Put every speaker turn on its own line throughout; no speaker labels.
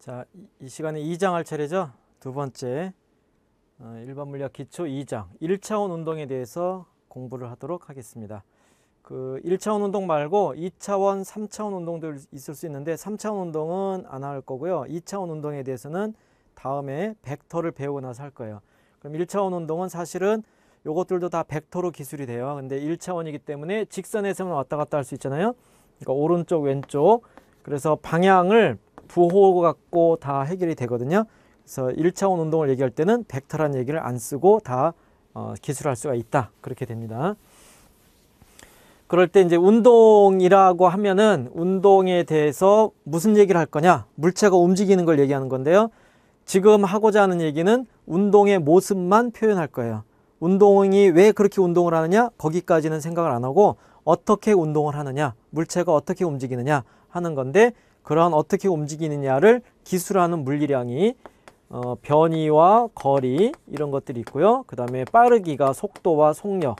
자, 이 시간에 2장 할 차례죠. 두 번째 일반 물리학 기초 2장 1차원 운동에 대해서 공부를 하도록 하겠습니다. 그 1차원 운동 말고 2차원, 3차원 운동도 있을 수 있는데 3차원 운동은 안 할 거고요. 2차원 운동에 대해서는 다음에 벡터를 배우고 나서 할 거예요. 그럼 1차원 운동은 사실은 요것들도 다 벡터로 기술이 돼요. 근데 1차원이기 때문에 직선에서만 왔다 갔다 할 수 있잖아요. 그러니까 오른쪽, 왼쪽. 그래서 방향을 부호 갖고 다 해결이 되거든요. 그래서 1차원 운동을 얘기할 때는 벡터라는 얘기를 안 쓰고 다 기술할 수가 있다. 그렇게 됩니다. 그럴 때 이제 운동이라고 하면은 운동에 대해서 무슨 얘기를 할 거냐? 물체가 움직이는 걸 얘기하는 건데요. 지금 하고자 하는 얘기는 운동의 모습만 표현할 거예요. 운동이 왜 그렇게 운동을 하느냐? 거기까지는 생각을 안 하고 어떻게 운동을 하느냐? 물체가 어떻게 움직이느냐 하는 건데 그러한 어떻게 움직이느냐를 기술하는 물리량이 변이와 거리 이런 것들이 있고요. 그 다음에 빠르기가 속도와 속력,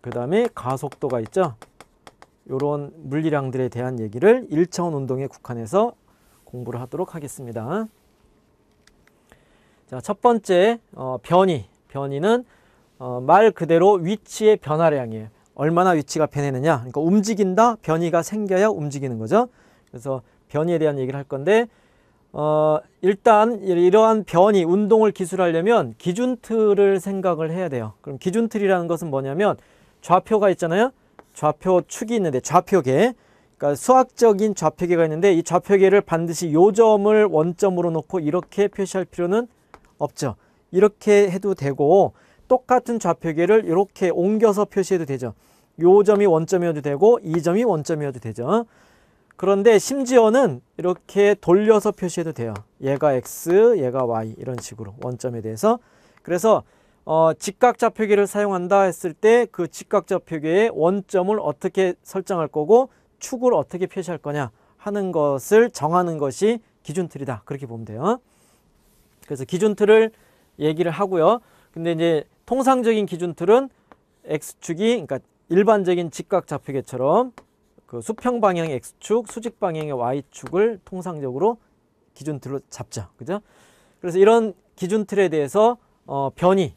그 다음에 가속도가 있죠. 이런 물리량들에 대한 얘기를 1차원 운동에 국한해서 공부를 하도록 하겠습니다. 자, 첫 번째 변이. 변이는 말 그대로 위치의 변화량이에요. 얼마나 위치가 변했느냐. 그러니까 움직인다, 변이가 생겨야 움직이는 거죠. 그래서 변이에 대한 얘기를 할 건데 일단 이러한 변이, 운동을 기술하려면 기준틀을 생각을 해야 돼요. 그럼 기준틀이라는 것은 뭐냐면 좌표가 있잖아요. 좌표축이 있는데 좌표계. 그러니까 수학적인 좌표계가 있는데 이 좌표계를 반드시 요점을 원점으로 놓고 이렇게 표시할 필요는 없죠. 이렇게 해도 되고 똑같은 좌표계를 이렇게 옮겨서 표시해도 되죠. 요점이 원점이어도 되고 이 점이 원점이어도 되죠. 그런데 심지어는 이렇게 돌려서 표시해도 돼요. 얘가 X, 얘가 Y 이런 식으로 원점에 대해서. 그래서 직각 좌표계를 사용한다 했을 때 그 직각 좌표계의 원점을 어떻게 설정할 거고 축을 어떻게 표시할 거냐 하는 것을 정하는 것이 기준틀이다. 그렇게 보면 돼요. 그래서 기준틀을 얘기를 하고요. 근데 이제 통상적인 기준틀은 X축이, 그러니까 일반적인 직각 좌표계처럼 그 수평 방향의 X축, 수직 방향의 Y축을 통상적으로 기준틀로 잡죠. 그죠? 그래서 이런 기준틀에 대해서 변이.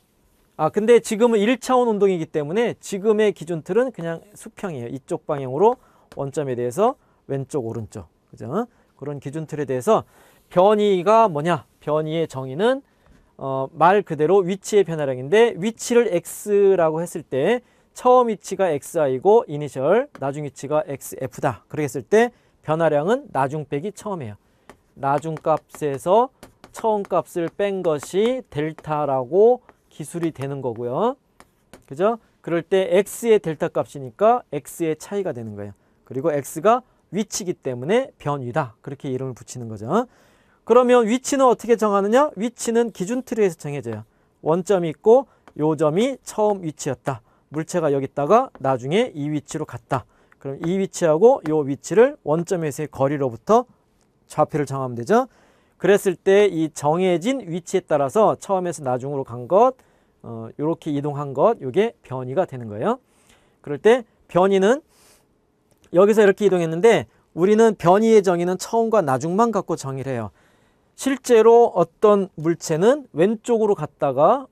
근데 지금은 1차원 운동이기 때문에 지금의 기준틀은 그냥 수평이에요. 이쪽 방향으로 원점에 대해서 왼쪽, 오른쪽. 그죠? 그런 기준틀에 대해서 변이가 뭐냐? 변이의 정의는 말 그대로 위치의 변화량인데 위치를 X라고 했을 때 처음 위치가 XI고 이니셜, 나중 위치가 XF다. 그랬을 때 변화량은 나중 빼기 처음이에요. 나중 값에서 처음 값을 뺀 것이 델타라고 기술이 되는 거고요. 그죠? 그럴 때 X의 델타 값이니까 X의 차이가 되는 거예요. 그리고 X가 위치이기 때문에 변위다. 그렇게 이름을 붙이는 거죠. 그러면 위치는 어떻게 정하느냐? 위치는 기준틀에서 정해져요. 원점이 있고 요 점이 처음 위치였다. 물체가 여기 있다가 나중에 이 위치로 갔다. 그럼 이 위치하고 요 위치를 원점에서의 거리로부터 좌표를 정하면 되죠. 그랬을 때 이 정해진 위치에 따라서 처음에서 나중으로 간 것, 요렇게 이동한 것, 요게 변이가 되는 거예요. 그럴 때 변이는 여기서 이렇게 이동했는데 우리는 변이의 정의는 처음과 나중만 갖고 정의를 해요. 실제로 어떤 물체는 왼쪽으로 갔다가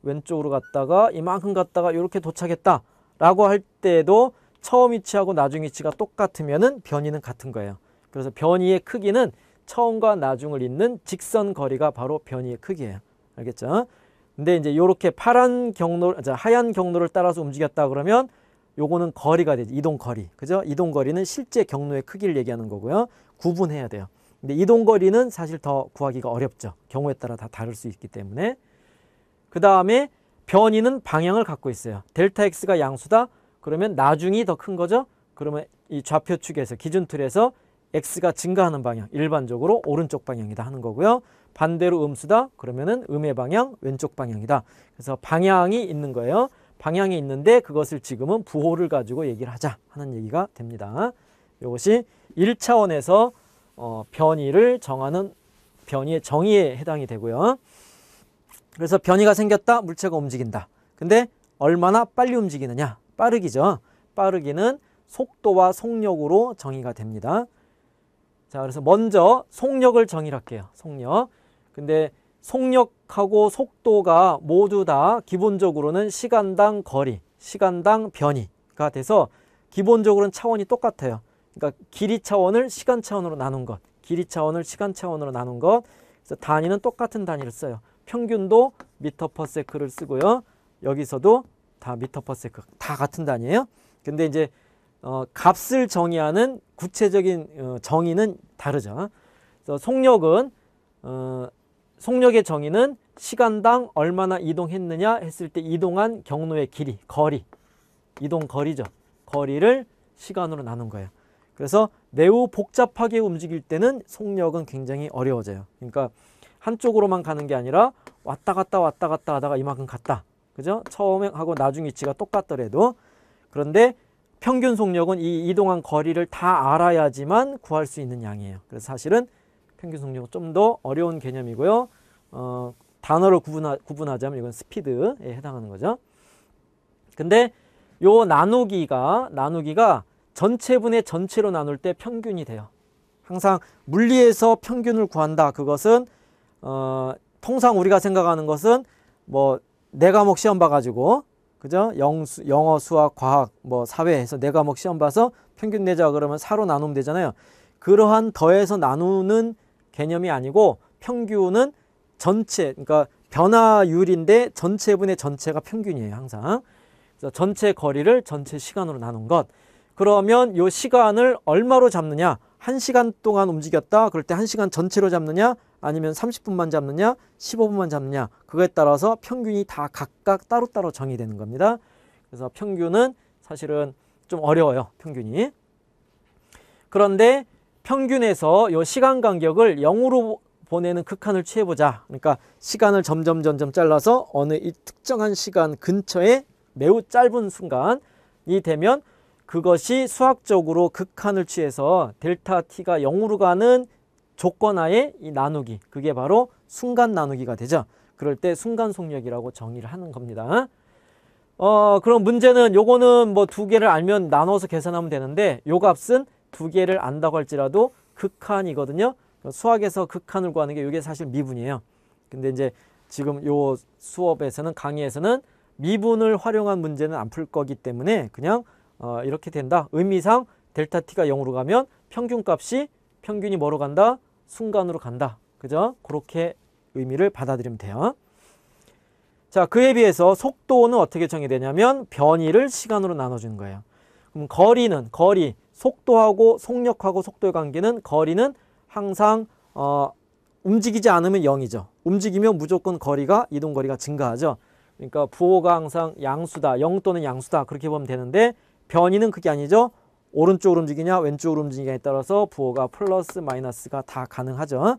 이만큼 갔다가 이렇게 도착했다 라고 할 때도 처음 위치하고 나중 위치가 똑같으면은 변이는 같은 거예요. 그래서 변이의 크기는 처음과 나중을 잇는 직선 거리가 바로 변이의 크기예요. 알겠죠? 근데 이제 이렇게 하얀 경로를 따라서 움직였다 그러면 요거는 거리가 되죠. 이동 거리. 그죠? 이동 거리는 실제 경로의 크기를 얘기하는 거고요. 구분해야 돼요. 근데 이동 거리는 사실 더 구하기가 어렵죠. 경우에 따라 다 다를 수 있기 때문에. 그 다음에 변이는 방향을 갖고 있어요. 델타 X가 양수다. 그러면 나중이 더 큰 거죠. 그러면 이 좌표축에서 기준틀에서 X가 증가하는 방향, 일반적으로 오른쪽 방향이다 하는 거고요. 반대로 음수다. 그러면은 음의 방향, 왼쪽 방향이다. 그래서 방향이 있는 거예요. 방향이 있는데 그것을 지금은 부호를 가지고 얘기를 하자 하는 얘기가 됩니다. 이것이 1차원에서 변이를 정하는 변이의 정의에 해당이 되고요. 그래서 변이가 생겼다. 물체가 움직인다. 근데 얼마나 빨리 움직이느냐. 빠르기죠. 빠르기는 속도와 속력으로 정의가 됩니다. 자, 그래서 먼저 속력을 정의를 할게요. 속력. 근데 속력하고 속도가 모두 다 기본적으로는 시간당 거리, 시간당 변이가 돼서 기본적으로는 차원이 똑같아요. 그러니까 길이 차원을 시간 차원으로 나눈 것, 길이 차원을 시간 차원으로 나눈 것. 그래서 단위는 똑같은 단위를 써요. 평균도 미터 퍼 세크를 쓰고요. 여기서도 다 미터 퍼 세크, 다 같은 단위예요. 근데 이제 값을 정의하는 구체적인 정의는 다르죠. 그래서 속력의 정의는 시간당 얼마나 이동했느냐 했을 때 이동한 경로의 길이, 거리, 이동 거리죠. 거리를 시간으로 나눈 거예요. 그래서 매우 복잡하게 움직일 때는 속력은 굉장히 어려워져요. 그러니까 한쪽으로만 가는 게 아니라 왔다 갔다 하다가 이만큼 갔다. 그죠? 처음에 하고 나중 위치가 똑같더라도. 그런데 평균 속력은 이 이동한 거리를 다 알아야지만 구할 수 있는 양이에요. 그래서 사실은 평균 속력은 좀 더 어려운 개념이고요. 단어를 구분하자면 이건 스피드에 해당하는 거죠. 근데 요 나누기가 전체분의 전체로 나눌 때 평균이 돼요. 항상 물리에서 평균을 구한다. 그것은 통상 우리가 생각하는 것은 뭐 4과목 시험 봐가지고 그죠? 영어, 수학, 과학, 뭐 사회에서 4과목 시험 봐서 평균 내자 그러면 4로 나누면 되잖아요. 그러한 더해서 나누는 개념이 아니고 평균은 전체, 그러니까 변화율인데 전체분의 전체가 평균이에요. 항상. 그래서 전체 거리를 전체 시간으로 나눈 것. 그러면 이 시간을 얼마로 잡느냐? 1시간 동안 움직였다. 그럴 때 1시간 전체로 잡느냐? 아니면 30분만 잡느냐? 15분만 잡느냐? 그거에 따라서 평균이 다 각각 따로따로 정의되는 겁니다. 그래서 평균은 사실은 좀 어려워요. 평균이. 그런데 평균에서 이 시간 간격을 0으로 보내는 극한을 취해보자. 그러니까 시간을 점점 잘라서 어느 이 특정한 시간 근처에 매우 짧은 순간이 되면 그것이 수학적으로 극한을 취해서 델타 t가 0으로 가는 조건하에 이 나누기, 그게 바로 순간 나누기가 되죠. 그럴 때 순간 속력이라고 정의를 하는 겁니다. 그럼 문제는 요거는 뭐 2개를 알면 나눠서 계산하면 되는데 요 값은 2개를 안다고 할지라도 극한이거든요. 수학에서 극한을 구하는 게 이게 사실 미분이에요. 근데 이제 지금 요 수업에서는 강의에서는 미분을 활용한 문제는 안 풀 거기 때문에 그냥 이렇게 된다. 의미상 델타 t가 0으로 가면 평균이 뭐로 간다? 순간으로 간다. 그죠? 그렇게 의미를 받아들이면 돼요. 자, 그에 비해서 속도는 어떻게 정의되냐면 변이를 시간으로 나눠주는 거예요. 그럼 거리, 속도하고 속력하고 속도의 관계는 거리는 항상 움직이지 않으면 0이죠. 움직이면 무조건 이동거리가 증가하죠. 그러니까 부호가 항상 양수다. 0 또는 양수다. 그렇게 보면 되는데 변이는 그게 아니죠. 오른쪽으로 움직이냐 왼쪽으로 움직이냐에 따라서 부호가 플러스 마이너스가 다 가능하죠.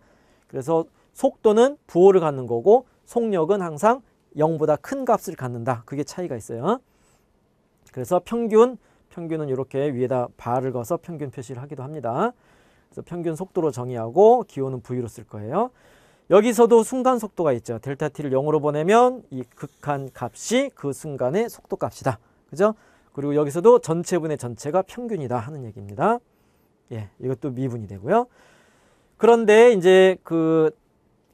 그래서 속도는 부호를 갖는 거고 속력은 항상 0보다 큰 값을 갖는다. 그게 차이가 있어요. 그래서 평균은 이렇게 위에다 바를 그어서 평균 표시를 하기도 합니다. 그래서 평균 속도로 정의하고 기호는 V로 쓸 거예요. 여기서도 순간 속도가 있죠. 델타 t를 0으로 보내면 이 극한 값이 그 순간의 속도 값이다. 그죠? 그리고 여기서도 전체분의 전체가 평균이다 하는 얘기입니다. 예, 이것도 미분이 되고요. 그런데 이제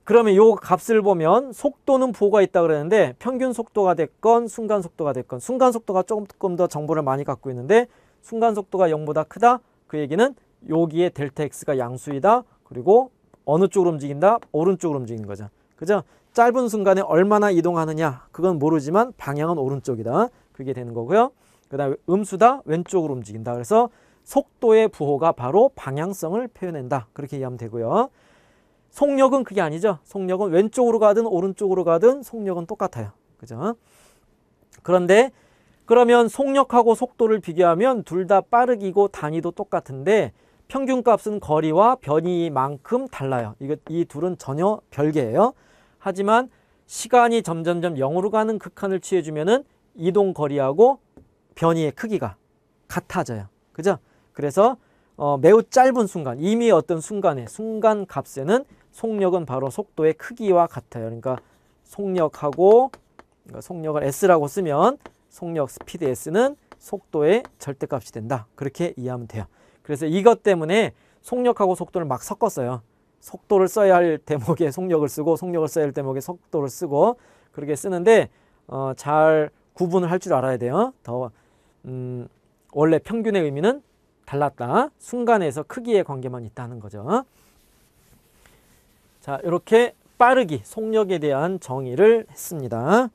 그러면 요 값을 보면 속도는 부호가 있다 그랬는데 평균 속도가 됐건 순간 속도가 됐건 순간 속도가 조금 더 정보를 많이 갖고 있는데 순간 속도가 0보다 크다. 그 얘기는 여기에 델타 x가 양수이다. 그리고 어느 쪽으로 움직인다? 오른쪽으로 움직이는 거죠. 그죠? 짧은 순간에 얼마나 이동하느냐? 그건 모르지만 방향은 오른쪽이다. 그게 되는 거고요. 그 다음에 음수다. 왼쪽으로 움직인다. 그래서 속도의 부호가 바로 방향성을 표현한다. 그렇게 이해하면 되고요. 속력은 그게 아니죠. 속력은 왼쪽으로 가든 오른쪽으로 가든 속력은 똑같아요. 그죠? 그런데 그러면 속력하고 속도를 비교하면 둘 다 빠르기고 단위도 똑같은데 평균값은 거리와 변이만큼 달라요. 이 둘은 전혀 별개예요. 하지만 시간이 점점점 0으로 가는 극한을 취해주면은 이동 거리하고 변이의 크기가 같아져요. 그죠? 그래서 매우 짧은 순간, 이미 어떤 순간에 순간 값에는 속력은 바로 속도의 크기와 같아요. 그러니까 속력을 S라고 쓰면 속력 스피드 S는 속도의 절대값이 된다. 그렇게 이해하면 돼요. 그래서 이것 때문에 속력하고 속도를 막 섞었어요. 속도를 써야 할 대목에 속력을 쓰고 속력을 써야 할 대목에 속도를 쓰고 그렇게 쓰는데 잘 구분을 할 줄 알아야 돼요. 원래 평균의 의미는 달랐다. 순간에서 크기의 관계만 있다는 거죠. 자, 이렇게 빠르기, 속력에 대한 정의를 했습니다.